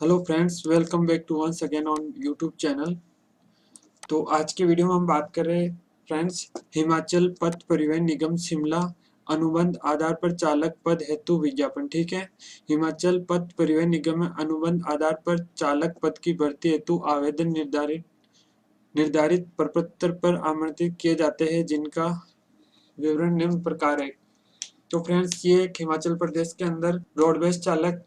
Hello friends, welcome back to once again on YouTube channel. तो आज के video में हम बात कर रहे हैं फ्रेंड्स, हिमाचल पथ परिवहन निगम शिमला अनुबंध आधार पर चालक पद हेतु विज्ञापन। ठीक है, हिमाचल पथ परिवहन निगम में अनुबंध आधार पर चालक पद की भर्ती हेतु आवेदन निर्धारित निर्धारित प्रपत्र पर आमंत्रित किए जाते हैं, जिनका विवरण निम्न प्रकार है। तो फ्रेंड्स, ये एक हिमाचल प्रदेश के अंदर रोडवेज चालक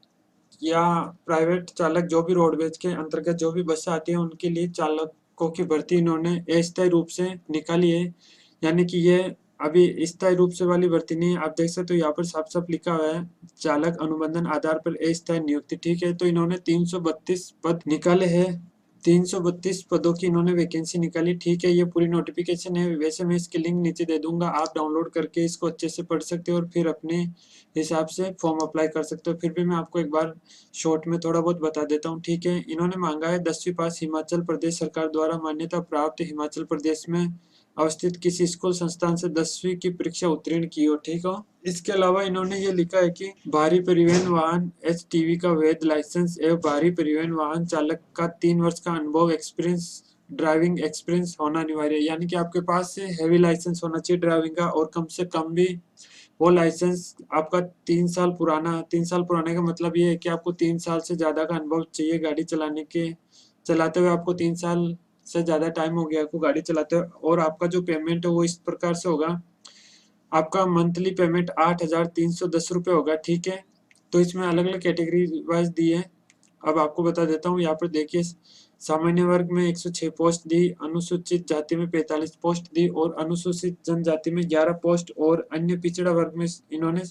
या प्राइवेट चालक, जो भी रोडवेज के अंतर्गत जो भी बसें आती हैं, उनके लिए चालकों की भर्ती इन्होंने अस्थायी रूप से निकाली है। यानी कि ये अभी स्थायी रूप से वाली भर्ती नहीं है। आप देख सकते हो यहाँ पर साफ साफ लिखा हुआ है, चालक अनुबंधन आधार पर अस्थायी नियुक्ति। ठीक है, तो इन्होंने 332 पद निकाले हैं, 332 पदों की इन्होंने वैकेंसी निकाली। ठीक है, ये पूरी नोटिफिकेशन है। वैसे मैं इसकी लिंक नीचे दे दूंगा, आप डाउनलोड करके इसको अच्छे से पढ़ सकते हो और फिर अपने हिसाब से फॉर्म अप्लाई कर सकते हो। फिर भी मैं आपको एक बार शॉर्ट में थोड़ा बहुत बता देता हूँ। ठीक है, इन्होंने मांगा है 10वीं पास हिमाचल प्रदेश सरकार द्वारा मान्यता प्राप्त हिमाचल प्रदेश में अवस्थित किसी स्कूल संस्थान से 10वीं की परीक्षा उत्तीर्ण की हो। ठीक हो, इसके अलावा इन्होंने ये लिखा है कि भारी परिवहन वाहन HTV का वैध लाइसेंस एवं भारी परिवहन वाहन चालक का 3 वर्ष का अनुभव एक्सपीरियंस ड्राइविंग एक्सपीरियंस होना अनिवार्य है। यानी कि आपके पास से हैवी लाइसेंस होना चाहिए ड्राइविंग का, और कम से कम भी वो लाइसेंस आपका 3 साल पुराना। 3 साल पुराने का मतलब ये है कि आपको 3 साल से ज़्यादा का अनुभव चाहिए गाड़ी चलाने के। चलाते हुए आपको 3 साल से ज़्यादा टाइम हो गया आपको गाड़ी चलाते हुए। और आपका जो पेमेंट है वो इस प्रकार से होगा, आपका मंथली पेमेंट 8,310 रुपये होगा। ठीक है, तो इसमें अलग अलग कैटेगरी वाइज दी है। अब आपको बता देता हूँ, यहाँ पर देखिए, सामान्य वर्ग में 106 पोस्ट दी, अनुसूचित जाति में 45 पोस्ट दी, और अनुसूचित जनजाति में 11 पोस्ट, और अन्य पिछड़ा वर्ग में इन्होंने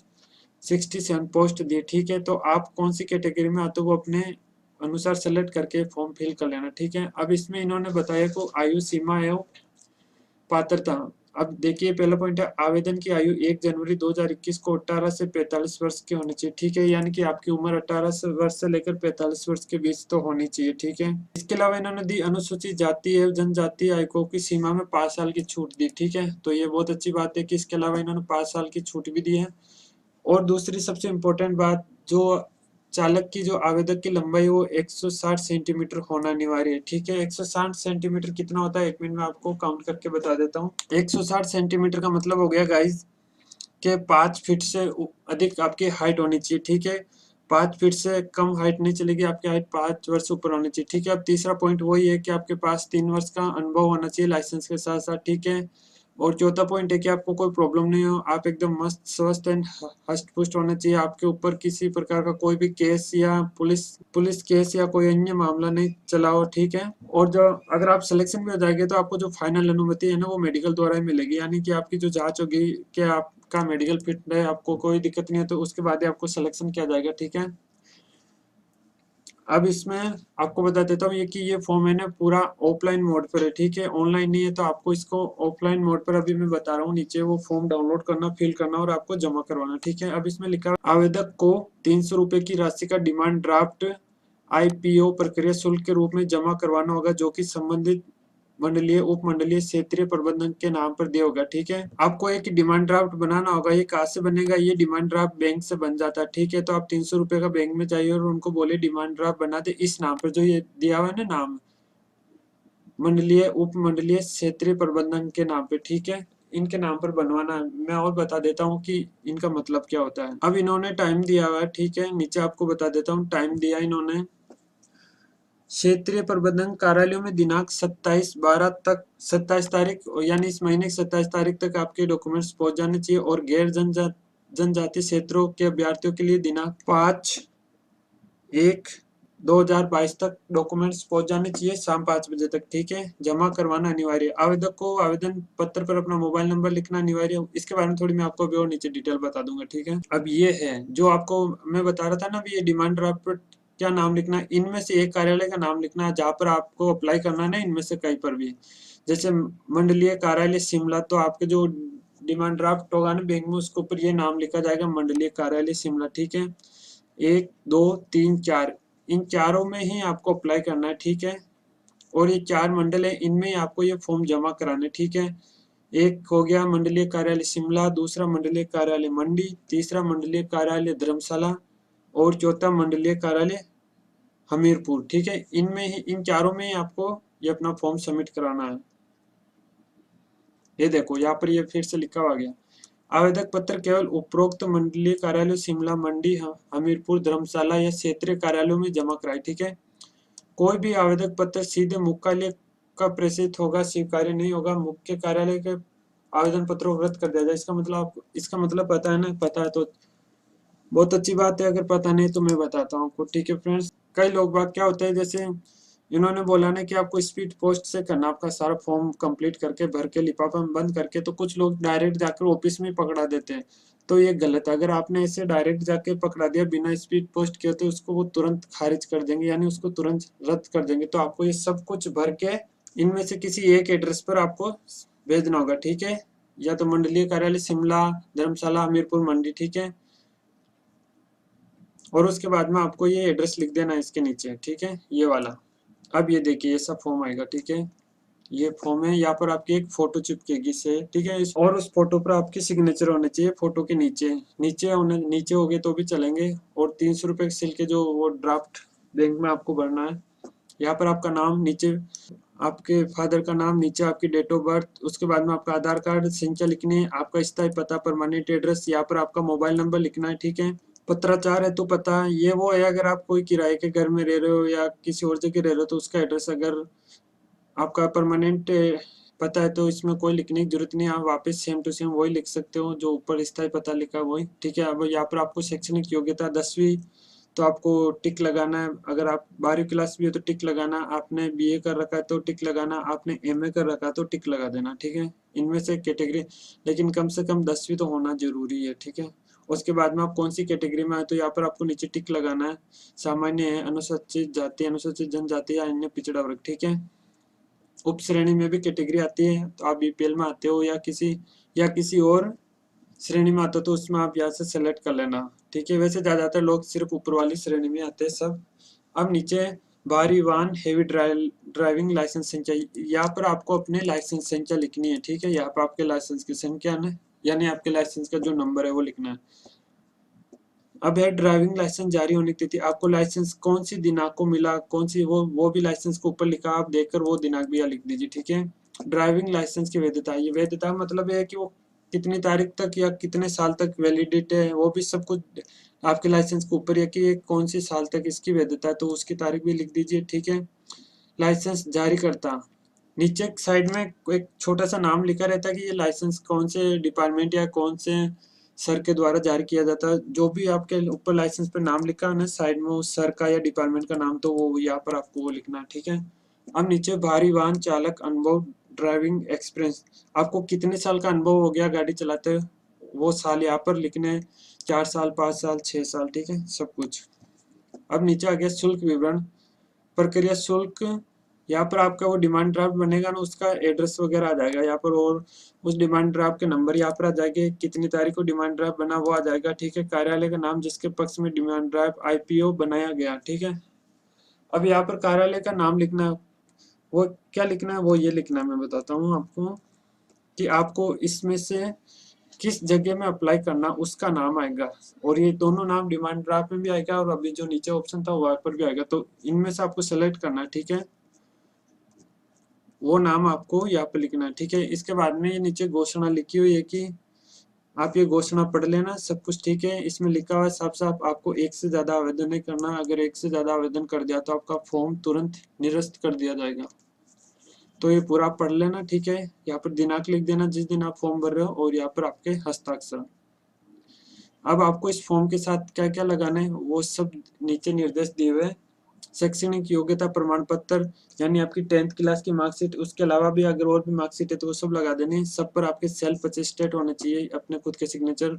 67 पोस्ट दिए। ठीक है, तो आप कौन सी कैटेगरी में आते हो वो अपने अनुसार सेलेक्ट करके फॉर्म फिल कर लेना। ठीक है, अब इसमें इन्होंने बताया को आयु सीमा एवं पात्रता। अब देखिए, पहला पॉइंट है, आवेदन की आयु 1 जनवरी 2021 को 18 से 45 वर्ष की होनी चाहिए। ठीक है, यानी कि आपकी उम्र 18 वर्ष से लेकर 45 वर्ष के बीच तो होनी चाहिए। ठीक है, इसके अलावा इन्होंने दी अनुसूचित जाति एवं जनजाति आयकों की सीमा में 5 साल की छूट दी। ठीक है, तो ये बहुत अच्छी बात है कि इसके अलावा इन्होंने 5 साल की छूट भी दी है। और दूसरी सबसे इम्पोर्टेंट बात, जो चालक की जो आवेदक की लंबाई वो 160 सेंटीमीटर होना अनिवार्य है। ठीक है, 160 सेंटीमीटर कितना होता है, 1 मिनट में आपको काउंट करके बता देता हूँ। 160 सेंटीमीटर का मतलब हो गया गाइज के 5 फीट से अधिक आपकी हाइट होनी चाहिए। ठीक है, 5 फीट से कम हाइट नहीं चलेगी, आपकी हाइट 5 वर्ष ऊपर होनी चाहिए। ठीक है, अब तीसरा पॉइंट वही है कि आपके पास 3 वर्ष का अनुभव होना चाहिए लाइसेंस के साथ साथ। ठीक है, और चौथा पॉइंट है कि आपको कोई प्रॉब्लम नहीं हो, आप एकदम मस्त स्वस्थ एंड हष्ट पुष्ट होना चाहिए। आपके ऊपर किसी प्रकार का कोई भी केस या पुलिस केस या कोई अन्य मामला नहीं चला हो। ठीक है, और जो अगर आप सिलेक्शन भी हो जाएंगे तो आपको जो फाइनल अनुमति है ना, वो मेडिकल द्वारा ही मिलेगी। यानी कि आपकी जो जांच होगी कि आपका मेडिकल फिट है, आपको कोई दिक्कत नहीं है, तो उसके बाद ही आपको सिलेक्शन किया जाएगा। ठीक है, अब इसमें आपको बता देता हूँ, ये कि ये फॉर्म है ना पूरा ऑफलाइन मोड पर है। ठीक है, ऑनलाइन नहीं है, तो आपको इसको ऑफलाइन मोड पर अभी मैं बता रहा हूँ, नीचे वो फॉर्म डाउनलोड करना, फिल करना और आपको जमा करवाना। ठीक है, अब इसमें लिखा आवेदक को 300 रुपये की राशि का डिमांड ड्राफ्ट IPO प्रक्रिया शुल्क के रूप में जमा करवाना होगा, जो कि संबंधित मंडलीय उप मंडलीय क्षेत्रीय प्रबंधक के नाम पर दिया होगा। ठीक है, आपको एक डिमांड ड्राफ्ट बनाना होगा। ये कहाँ से बनेगा, ये डिमांड ड्राफ्ट बैंक से बन जाता है। ठीक है, तो आप 300 रुपये का बैंक में चाहिए और उनको बोले डिमांड ड्राफ्ट बना दे इस नाम पर, जो ये दिया हुआ है ना नाम, मंडलीय उप मंडलीय क्षेत्रीय प्रबंधन के नाम पे। ठीक है, इनके नाम पर बनवाना है। मैं और बता देता हूँ कि इनका मतलब क्या होता है। अब इन्होंने टाइम दिया हुआ है। ठीक है, नीचे आपको बता देता हूँ, टाइम दिया इन्होंने, क्षेत्रीय प्रबंधन कार्यालयों में दिनांक 27/12 तक, 27 तारीख यानी इस महीने की 27 तारीख तक आपके डॉक्यूमेंट्स पहुंच जाने चाहिए। और गैर जनजातीय क्षेत्रों के अभ्यर्थियों के लिए दिनांक 5/1/2022 तक डॉक्यूमेंट्स पहुंच जाने चाहिए शाम 5 बजे तक। ठीक है, जमा करवाना अनिवार्य। आवेदक को आवेदन पत्र पर अपना मोबाइल नंबर लिखना अनिवार्य। इसके बारे में थोड़ी मैं आपको अभी और नीचे डिटेल बता दूंगा। ठीक है, अब ये है जो आपको मैं बता रहा था ना, अभी ये डिमांड ड्राफ्ट पर क्या नाम लिखना है, इनमें से एक कार्यालय का नाम लिखना है जहाँ पर आपको अप्लाई करना है ना, इनमें से कहीं पर भी। जैसे मंडलीय कार्यालय शिमला, तो आपके जो डिमांड ड्राफ्ट होगा ना बैंक में, उसके ऊपर ये नाम लिखा जाएगा, मंडलीय कार्यालय शिमला। ठीक है, 1 2 3 4, इन चारों में ही आपको अप्लाई करना है। ठीक है, और ये 4 मंडल है, इनमें ही आपको ये फॉर्म जमा कराने। ठीक है, एक हो गया मंडलीय कार्यालय शिमला, दूसरा मंडलीय कार्यालय मंडी, तीसरा मंडलीय कार्यालय धर्मशाला, और चौथा मंडलीय कार्यालय हमीरपुर, ठीक है। इनमें ही, इन चारों में ही आपको ये अपना फॉर्म सबमिट कराना है। ये देखो यहाँ पर ये फिर से लिखा हुआ गया, आवेदक पत्र केवल उपरोक्त मंडलीय कार्यालय शिमला, मंडी, हमीरपुर, धर्मशाला या क्षेत्रीय कार्यालयों में जमा कराए, ठीक है। कोई भी आवेदक पत्र सीधे मुख्यालय का प्रेषित होगा स्वीकार्य नहीं होगा। मुख्य कार्यालय के आवेदन पत्रों को रद्द कर दिया जाए। इसका मतलब पता है ना? पता है तो बहुत अच्छी बात है, अगर पता नहीं तो मैं बताता हूँ आपको, ठीक है फ्रेंड्स। कई लोग बात क्या होता है, जैसे इन्होंने बोला ना कि आपको स्पीड पोस्ट से करना, आपका सारा फॉर्म कंप्लीट करके भर के लिफाफा में बंद करके, तो कुछ लोग डायरेक्ट जाकर ऑफिस में पकड़ा देते हैं, तो ये गलत है। अगर आपने ऐसे डायरेक्ट जाके पकड़ा दिया बिना स्पीड पोस्ट किए, तो उसको वो तुरंत खारिज कर देंगे, यानी उसको तुरंत रद्द कर देंगे। तो आपको ये सब कुछ भर के इनमें से किसी एक एड्रेस पर आपको भेजना होगा, ठीक है। या तो मंडलीय कार्यालय शिमला, धर्मशाला, हमीरपुर, मंडी, ठीक है। और उसके बाद में आपको ये एड्रेस लिख देना है इसके नीचे, ठीक है, ये वाला। अब ये देखिए, ये सब फॉर्म आएगा, ठीक है। ये फॉर्म है, यहाँ पर आपकी एक फोटो चिपकेगी से, ठीक है। और उस फोटो पर आपकी सिग्नेचर होने चाहिए, फोटो के नीचे। नीचे हो गए तो भी चलेंगे। और 300 रुपये सिल के जो वो ड्राफ्ट बैंक में आपको भरना है। यहाँ पर आपका नाम नीचे, आपके फादर का नाम नीचे, आपकी डेट ऑफ बर्थ, उसके बाद में आपका आधार कार्ड संख्या लिखनी है, आपका स्थायी पता, परमानेंट एड्रेस, यहाँ पर आपका मोबाइल नंबर लिखना है, ठीक है। पत्राचार है तो पता ये वो है, अगर आप कोई किराए के घर में रह रहे हो या किसी और जगह रह रहे हो तो उसका एड्रेस, अगर आपका परमानेंट पता है तो इसमें कोई लिखने की जरूरत नहीं है, आप वापस सेम टू सेम वही लिख सकते हो जो ऊपर स्थायी पता लिखा है वही, ठीक है। अब यहाँ पर आपको शैक्षणिक योग्यता 10वीं, तो आपको टिक लगाना है। अगर आप 12वीं क्लास भी हो तो टिक लगाना, आपने बीए कर रखा है तो टिक लगाना, आपने एमए कर रखा है तो टिक लगा देना, ठीक है। इनमें से कैटेगरी, लेकिन कम से कम 10वीं तो होना जरूरी है, ठीक है। उसके बाद में आप कौन सी कैटेगरी में आए तो यहाँ पर आपको नीचे टिक लगाना है। सामान्य है, अनुसूचित जाति, अनुसूचित जनजाति या अन्य पिछड़ा वर्ग, ठीक है। उप श्रेणी में भी कैटेगरी आती है, तो आप बीपीएल में आते हो या किसी और श्रेणी में आते हो तो उसमें आप यहाँ से सेलेक्ट कर लेना, ठीक है। वैसे ज्यादातर लोग सिर्फ ऊपर वाली श्रेणी में आते हैं सब। अब नीचे भारी वाहन हेवी ड्राइविंग लाइसेंस संख्या, यहाँ पर आपको अपने लाइसेंस संख्या लिखनी है, ठीक है। यहाँ पर आपके लाइसेंस की संख्या है, यानी आपके लाइसेंस का जो नंबर है वो लिखना है। अब है ड्राइविंग लाइसेंस जारी होने की तिथि, आपको लाइसेंस कौन सी दिनांक को मिला, कौन सी वो भी लाइसेंस को ऊपर लिखा, आप देखकर वो दिनांक भी यहाँ लिख दीजिए, ठीक है। ड्राइविंग लाइसेंस की वैधता, ये वैधता मतलब है कि वो कितनी तारीख तक या कितने साल तक वैलिडिटी है, वो भी सब कुछ आपके लाइसेंस के ऊपर है कि ये कौन सी साल तक इसकी वैधता है, तो उसकी तारीख भी लिख दीजिए, ठीक है। लाइसेंस जारी करता, नीचे साइड में एक छोटा सा नाम लिखा रहता है कि ये लाइसेंस कौन से डिपार्टमेंट या कौन से सर के द्वारा जारी किया जाता है। जो भी आपके ऊपर लाइसेंस पे नाम लिखा है ना साइड में, उस सर का या डिपार्टमेंट का नाम, तो वो यहाँ पर आपको वो लिखना है, ठीक है। अब नीचे भारी वाहन चालक अनुभव, ड्राइविंग एक्सपीरियंस, आपको कितने साल का अनुभव हो गया गाड़ी चलाते हुए, वो साल यहाँ पर लिखने हैं, 4 साल, 5 साल, 6 साल, ठीक है, सब कुछ। अब नीचे आ गया शुल्क विवरण, प्रक्रिया शुल्क, यहाँ पर आपका वो डिमांड ड्राफ्ट बनेगा ना, उसका एड्रेस वगैरह आ जाएगा यहाँ पर, और उस डिमांड ड्राफ्ट के नंबर यहाँ पर आ जाएंगे, कितनी तारीख को डिमांड ड्राफ्ट बना वो आ जाएगा, ठीक है। कार्यालय का नाम जिसके पक्ष में डिमांड ड्राफ्ट आईपीओ बनाया गया, ठीक है। अब यहाँ पर कार्यालय का नाम लिखना है, वो क्या लिखना है, वो ये लिखना है, मैं बताता हूँ आपको कि आपको इसमें से किस जगह में अप्लाई करना उसका नाम आएगा, और ये दोनों नाम डिमांड ड्राफ्ट में भी आएगा और अभी जो नीचे ऑप्शन था वहाँ पर भी आएगा, तो इनमें से आपको सेलेक्ट करना है, ठीक है। वो नाम आपको यहाँ पे लिखना है, ठीक है। इसके बाद में ये नीचे घोषणा लिखी हुई है कि आप ये घोषणा पढ़ लेना, सब कुछ ठीक है। इसमें लिखा हुआ है साफ साफ आपको एक से ज्यादा आवेदन नहीं करना, अगर एक से ज्यादा आवेदन कर दिया तो आपका फॉर्म तुरंत निरस्त कर दिया जाएगा। तो ये पूरा पढ़ लेना, ठीक है। यहाँ पर दिनांक लिख देना जिस दिन आप फॉर्म भर रहे हो, और यहाँ पर आपके हस्ताक्षर। अब आपको इस फॉर्म के साथ क्या क्या लगाना है वो सब नीचे निर्देश दिए हुए हैं। शैक्षणिक योग्यता प्रमाण पत्र, यानी आपकी 10th क्लास की मार्कशीट, उसके अलावा भी अगर और भी मार्कशीट है तो वो सब लगा देने, सब पर आपके सेल्फ अटेस्टेड होने चाहिए, अपने खुद के सिग्नेचर।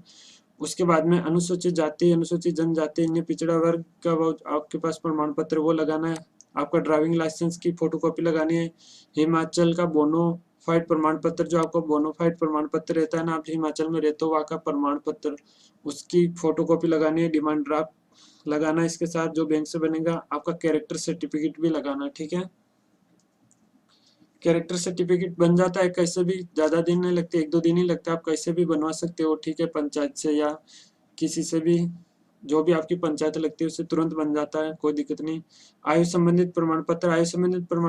उसके बाद में अनुसूचित जाति, अनुसूचित जनजाति, अन्य पिछड़ा वर्ग का वो आपके पास प्रमाण पत्र वो लगाना है। आपका ड्राइविंग लाइसेंस की फोटोकॉपी लगानी है। हिमाचल का बोनोफाइड प्रमाण पत्र, जो आपका बोनोफाइड प्रमाण पत्र रहता है ना, आप हिमाचल में रहते हो वहाँ का प्रमाण पत्र, उसकी फोटोकॉपी लगानी है। डिमांड ड्राफ्ट लगाना है इसके साथ जो बैंक से बनेगा। आपका कैरेक्टर सर्टिफिकेट भी लगाना है, ठीक है। कैरेक्टर सर्टिफिकेट बन जाता है कैसे भी, ज्यादा दिन नहीं लगते, 1-2 दिन ही लगता है, आप कैसे भी बनवा सकते हो, ठीक है, पंचायत से या किसी से भी। जो भी आपकी पंचायत लगती है उससे तुरंत बन जाता है, कोई दिक्कत नहीं। आयु संबंधित प्रमाण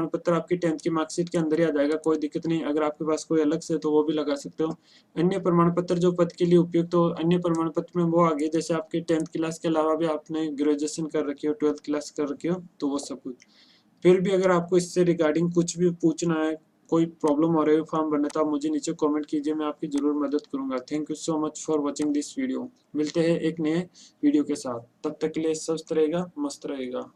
पत्र आपकी 10th की मार्कशीट के अंदर ही आ जाएगा, कोई दिक्कत नहीं। अगर आपके पास कोई अलग से तो वो भी लगा सकते हो। अन्य प्रमाण पत्र जो पद के लिए उपयुक्त हो, अन्य प्रमाण पत्र में वो आगे, जैसे आपके 10th क्लास के अलावा भी आपने ग्रेजुएशन कर रखी हो, 12th क्लास कर रखी हो, तो वो सब कुछ। फिर भी अगर आपको इससे रिगार्डिंग कुछ भी पूछना है, कोई प्रॉब्लम हो रही है फॉर्म भरने, तो आप मुझे नीचे कमेंट कीजिए, मैं आपकी जरूर मदद करूंगा। Thank you so much for watching this video. मिलते हैं एक नए वीडियो के साथ, तब तक के लिए स्वस्थ रहेगा, मस्त रहेगा।